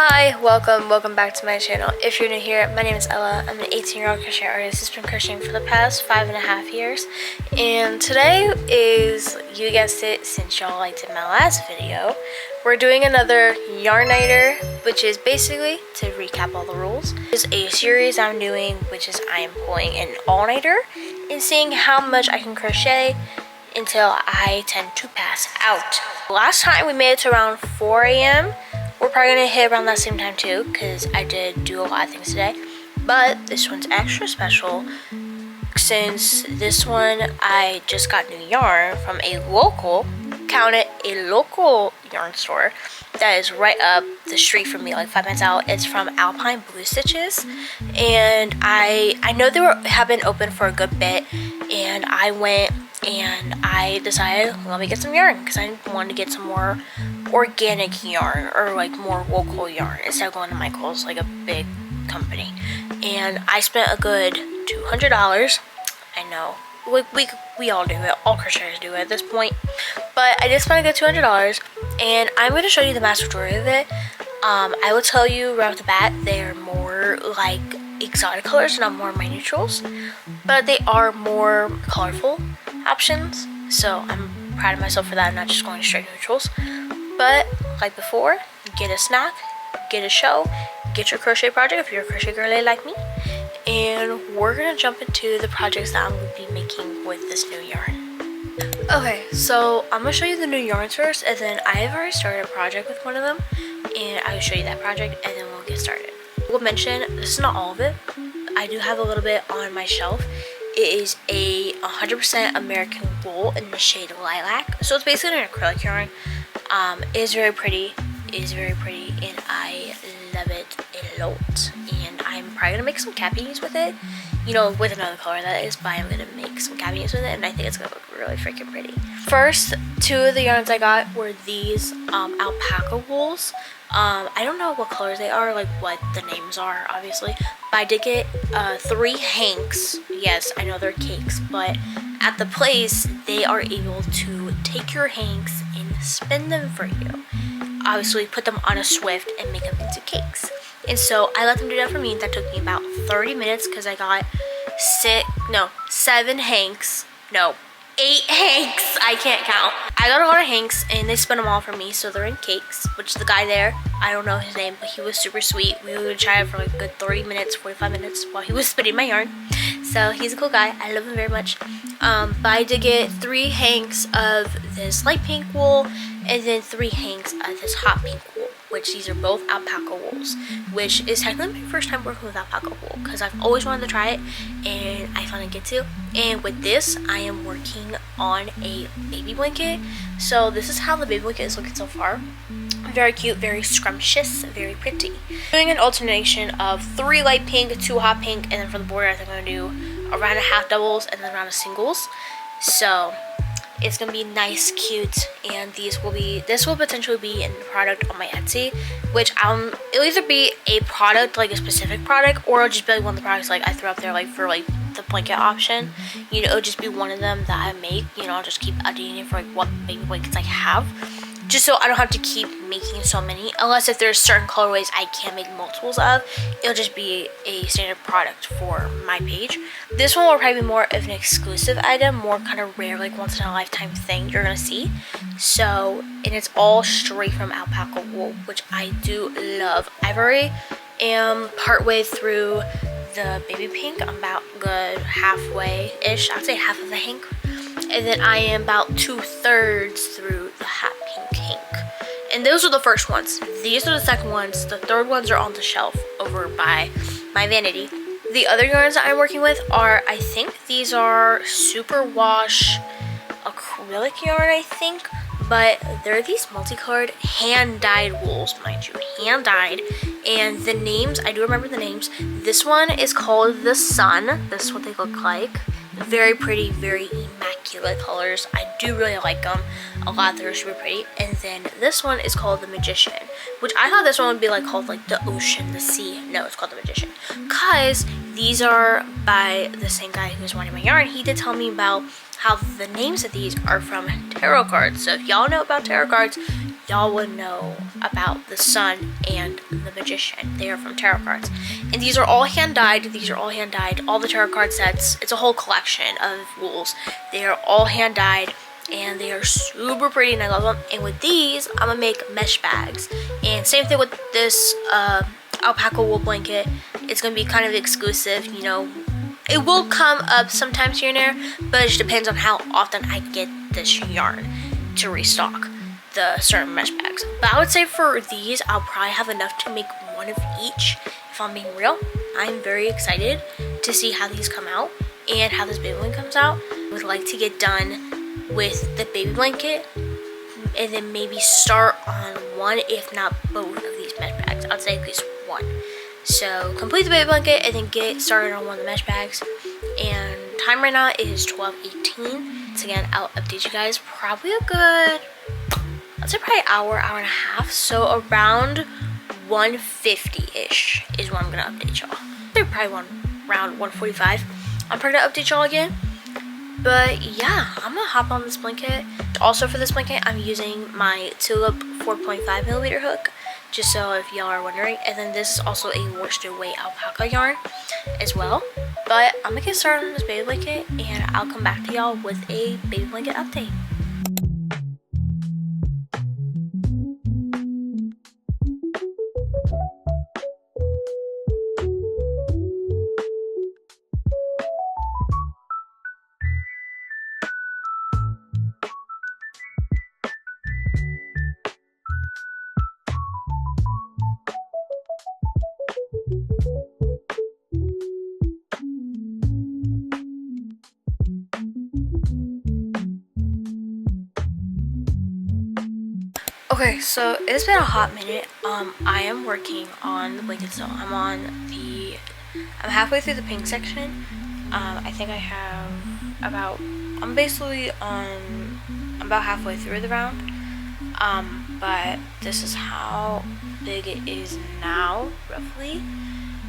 Hi, welcome back to my channel. If you're new here, my name is Ella. I'm an 18-year-old crochet artist who's been crocheting for the past 5.5 years. And today is, you guessed it, since y'all liked my last video, we're doing another Yarn Nighter, which is basically, to recap all the rules, is a series I'm doing, which is I am pulling an all-nighter and seeing how much I can crochet until I tend to pass out. Last time we made it to around 4 a.m. We're probably gonna hit around that same time too, because I did do a lot of things today. But this one's extra special since this one I just got new yarn from a local, count it, a local yarn store that is right up the street from me, like 5 minutes out. It's from Alpine Blue Stitches, and I know they have been open for a good bit, and I went and I decided, let me get some yarn, because I wanted to get some more organic yarn, or like more local yarn, instead of going to Michael's, like a big company. And I spent a good $200. I know, we all do it, all crocheters do it at this point, but I did spend a good $200, and I'm going to show you the vast majority of it. I will tell you right off the bat, they're more like exotic colors, not more my neutrals, but they are more colorful options, so I'm proud of myself for that. I'm not just going straight neutrals. But like before, get a snack, get a show, get your crochet project if you're a crochet girly like me, and we're gonna jump into the projects that I'm gonna be making with this new yarn. Okay, so I'm gonna show you the new yarns first, and then I have already started a project with one of them, and I will show you that project, and then we'll get started. We'll mention, this is not all of it. I do have a little bit on my shelf. It is a 100% American wool in the shade Lilac. So it's basically an acrylic yarn. It is very pretty. It is very pretty, and I love it a lot. And I'm probably gonna make some cat beanies with it. You know, with another color that is, but I'm gonna make some cat beanies with it, and I think it's gonna look really freaking pretty. First, two of the yarns I got were these alpaca wools. I don't know what colors they are, like what the names are, obviously, but I did get 3 hanks. Yes, I know they're cakes, but at the place they are able to take your hanks and spin them for you. Obviously, put them on a Swift and make them into cakes. And so I let them do that for me. That took me about 30 minutes because I got 7 hanks. No, 8 hanks. I can't count. I got a lot of hanks, and they spun them all for me, so they're in cakes. Which the guy there, I don't know his name, but he was super sweet. We would try it for like a good 30 minutes, 45 minutes while he was spinning my yarn. So he's a cool guy. I love him very much. But I did get 3 hanks of this light pink wool, and then 3 hanks of this hot pink wool, which these are both alpaca wools, which is technically my first time working with alpaca wool, because I've always wanted to try it, and I finally get to. And with this, I am working on a baby blanket. So this is how the baby blanket is looking so far. Very cute, very scrumptious, very pretty. Doing an alternation of 3 light pink, 2 hot pink, and then for the border, I think I'm gonna do a round of half doubles and then a round of singles. So it's gonna be nice, cute, and this will potentially be in the product on my Etsy, which it'll either be a product, like a specific product, or it'll just be like one of the products like I throw up there, like for like the blanket option. You know, it'll just be one of them that I make. You know, I'll just keep updating it for like what baby blankets I have, just so I don't have to keep making so many, unless if there's certain colorways I can make multiples of. It'll just be a standard product for my page. This one will probably be more of an exclusive item, more kind of rare, like once in a lifetime thing you're gonna see. So, and it's all straight from alpaca wool, which I do love. I've already am partway through the baby pink. I'm about good halfway-ish. I'd say half of the hank. And then I am about 2/3 through the hot pink hank. And those are the first ones. These are the second ones. The third ones are on the shelf over by my vanity. The other yarns that I'm working with are, I think these are superwash acrylic yarn, I think. But they're these multicolored hand-dyed wools, mind you, hand-dyed. And the names, I do remember the names. This one is called the Sun. This is what they look like. Very pretty, very immaculate colors. I do really like them a lot. They're super pretty. And then this one is called the Magician, which I thought this one would be like called like the ocean, the sea. No, it's called the Magician, because these are by the same guy who's wanting my yarn. He did tell me about how the names of these are from tarot cards. So if y'all know about tarot cards, y'all would know about the Sun and the Magician. They are from tarot cards. And these are all hand-dyed. These are all hand-dyed. All the tarot card sets, it's a whole collection of rules. They are all hand-dyed, and they are super pretty, and I love them. And with these, I'm gonna make mesh bags. And same thing with this alpaca wool blanket. It's gonna be kind of exclusive, you know. It will come up sometimes here and there, but it just depends on how often I get this yarn to restock the certain mesh bags. But I would say for these, I'll probably have enough to make one of each, if I'm being real. I'm very excited to see how these come out and how this baby blanket comes out. I would like to get done with the baby blanket and then maybe start on one, if not both of these mesh bags. I'd say at least one. So complete the baby blanket and then get started on one of the mesh bags. And time right now is 12:18. So again, I'll update you guys probably a good, I'd say probably hour and a half. So around 1:50-ish is when I'm gonna update y'all. They're probably around 1:45. I'm probably gonna update y'all again. But yeah, I'm gonna hop on this blanket. Also for this blanket, I'm using my Tulip 4.5mm hook, just so if y'all are wondering. And then this is also a worsted weight alpaca yarn as well. But I'm gonna get started on this baby blanket, and I'll come back to y'all with a baby blanket update. Okay, so it's been a hot minute. I am working on the blanket still. I'm halfway through the pink section. I think I have I'm about halfway through the round. But this is how big it is now, roughly.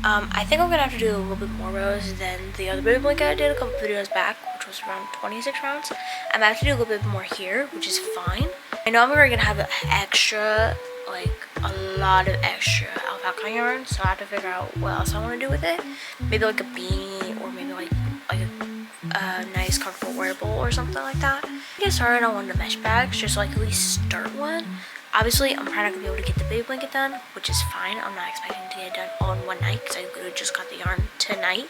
I think I'm gonna have to do a little bit more rows than the other baby blanket I did a couple videos back, which was around 26 rounds. I'm gonna have to do a little bit more here, which is fine. I know I'm already gonna have extra, like a lot of extra alpaca yarn, so I have to figure out what else I want to do with it. Maybe like a beanie, or maybe like a nice comfortable wearable or something like that. Get started on one of the mesh bags, just like at least start one. Obviously, I'm probably not gonna be able to get the baby blanket done, which is fine. I'm not expecting to get it done all in one night because I literally just got the yarn tonight.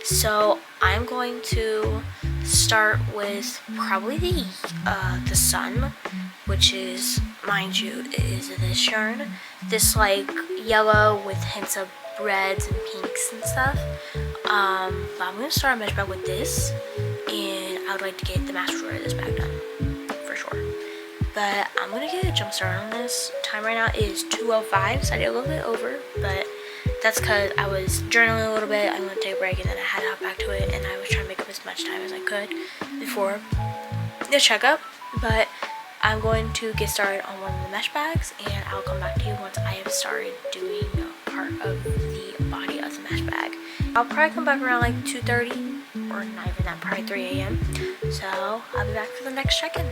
So I'm going to start with probably the Sun, which is, mind you, is this yarn. This like yellow with hints of reds and pinks and stuff. But I'm gonna start a mesh bag with this, and I would like to get the master of this bag done for sure. But I'm gonna get a jump start on this. Time right now is 2:05, so I did a little bit over, but that's because I was journaling a little bit. I went to take a break and then I had to hop back to it, and I was trying to make up as much time as I could before the checkup. But I'm going to get started on one of the mesh bags, and I'll come back to you once I have started doing part of the body of the mesh bag. I'll probably come back around like 2:30, or not even that, probably 3 a.m. So I'll be back for the next check-in.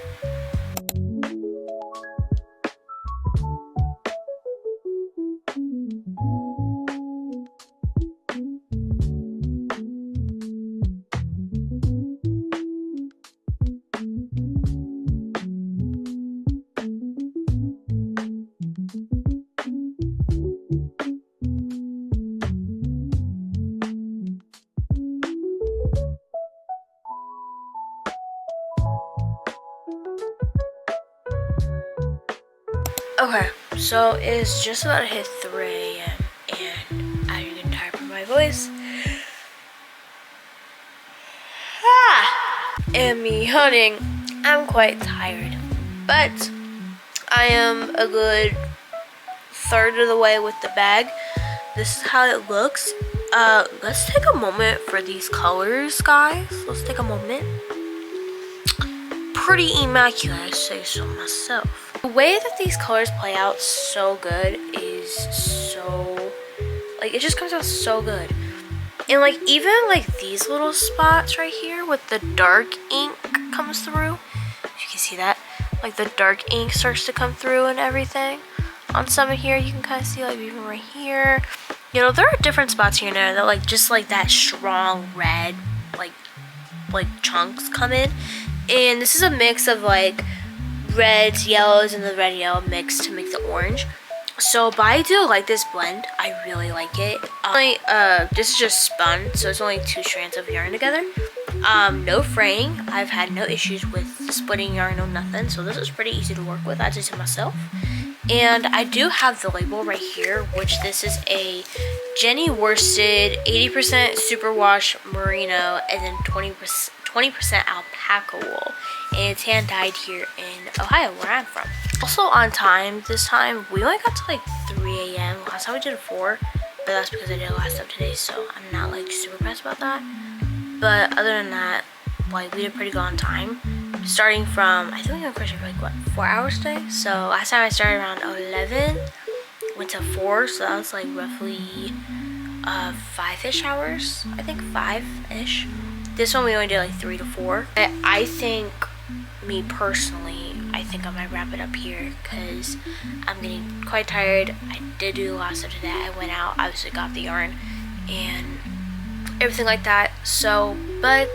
Okay, so it's just about to hit 3 a.m. and I'm getting tired from my voice. And me hunting, I'm quite tired. But I am a good third of the way with the bag. This is how it looks. Let's take a moment for these colors, guys. Let's take a moment. Pretty immaculate, I say so myself. The way that these colors play out so good is so, like, it just comes out so good. And like, even like these little spots right here with the dark ink comes through, if you can see that, like the dark ink starts to come through and everything. On some of here, you can kind of see like even right here. You know, there are different spots here and there that like just like that strong red like chunks come in. And this is a mix of like reds, yellows, and the red yellow mix to make the orange. So, but I do like this blend. I really like it. This is just spun, so it's only 2 strands of yarn together. No fraying. I've had no issues with splitting yarn or nothing, so this is pretty easy to work with. I did it myself. And I do have the label right here, which this is a Jenny worsted 80% superwash merino and then 20% alpaca wool. And it's hand dyed here in Ohio, where I'm from. Also on time, this time, we only got to like 3 a.m. Last time we did 4, but that's because I did a lot of stuff today, so I'm not like super pressed about that. But other than that, like we did pretty good on time. Starting from, I think we went crochet for like what, 4 hours today? So last time I started around 11, went to 4, so that was like roughly 5-ish hours. I think 5-ish. This one we only did like 3 to 4. I think, me personally, I think I might wrap it up here because I'm getting quite tired. I did do a lot of stuff today. I went out, obviously got the yarn and everything like that. So, but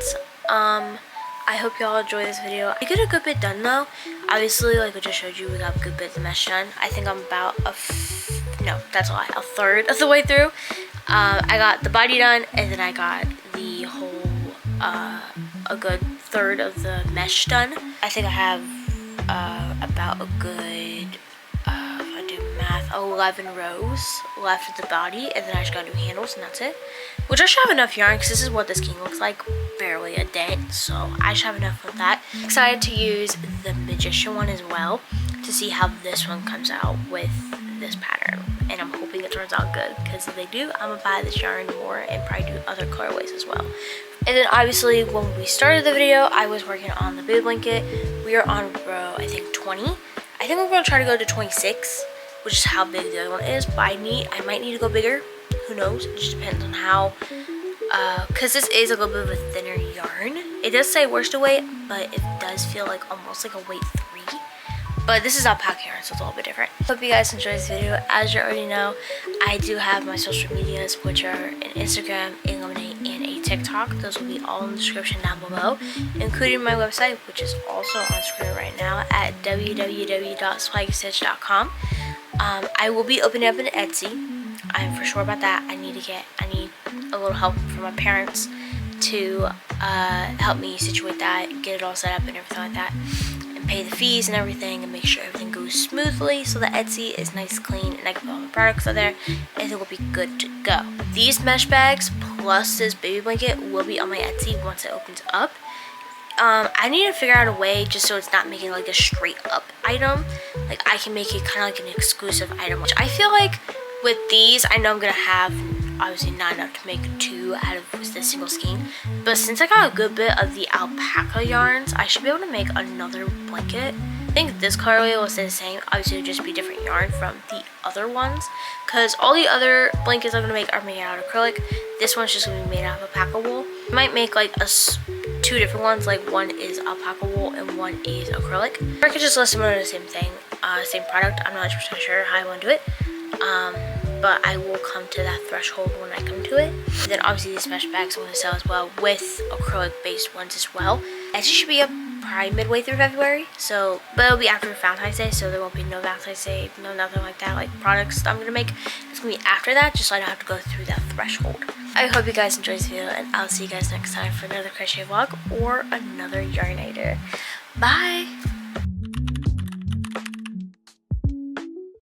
I hope y'all enjoy this video. I get a good bit done though. Obviously, like I just showed you, we got a good bit of the mesh done. I think I'm about a third of the way through. I got the body done, and then I got the whole a good third of the mesh done. I think I have about a good if I do math, 11 rows left of the body, and then I just gotta do handles, and that's it. Which I should have enough yarn because this is what the skein looks like, barely a dent, so I should have enough of that. Excited to use the magician one as well to see how this one comes out with this pattern, and I'm hoping it turns out good because if they do, I'm gonna buy this yarn more and probably do other colorways as well. And then obviously when we started the video, I was working on the baby blanket. We are on row, I think 20. I think we're gonna try to go to 26, which is how big the other one is, but I might need to go bigger. Who knows? It just depends on how, because this is a little bit of a thinner yarn. It does say worsted weight, but it does feel like almost like a weight 3. But this is alpaca yarn, so it's a little bit different. Hope you guys enjoyed this video. As you already know, I do have my social medias, which are an Instagram, a Lemonade, and a TikTok. Those will be all in the description down below, including my website, which is also on screen right now at www.swagstitch.com. I will be opening up an Etsy. I'm for sure about that. I need a little help from my parents to help me situate that, get it all set up and everything like that, and pay the fees and everything, and make sure everything goes smoothly so the Etsy is nice, clean, and I can put all the products on there, and it will be good to go. These mesh bags plus this baby blanket will be on my Etsy once it opens up. I need to figure out a way just so it's not making like a straight up item. Like I can make it kind of like an exclusive item, which I feel like with these, I know I'm gonna have obviously not enough to make 2 out of this single skein, but since I got a good bit of the alpaca yarns, I should be able to make another blanket. I think this colorway will stay the same. Obviously, it would just be different yarn from the other ones, because all the other blankets I'm gonna make are made out of acrylic. This one's just gonna be made out of alpaca wool. I might make like 2 different ones, like one is alpaca wool and one is acrylic. Or I could just let them know the same thing, same product. I'm not 100% sure how I want to do it. But I will come to that threshold when I come to it. And then obviously these mesh bags I'm going to sell as well with acrylic based ones as well. It should be up probably midway through February, so but it'll be after Valentine's Day, so there won't be no Valentine's Day, no nothing like that, like products I'm going to make. It's going to be after that, just so I don't have to go through that threshold. I hope you guys enjoyed this video, and I'll see you guys next time for another crochet vlog or another Yarniter. Bye!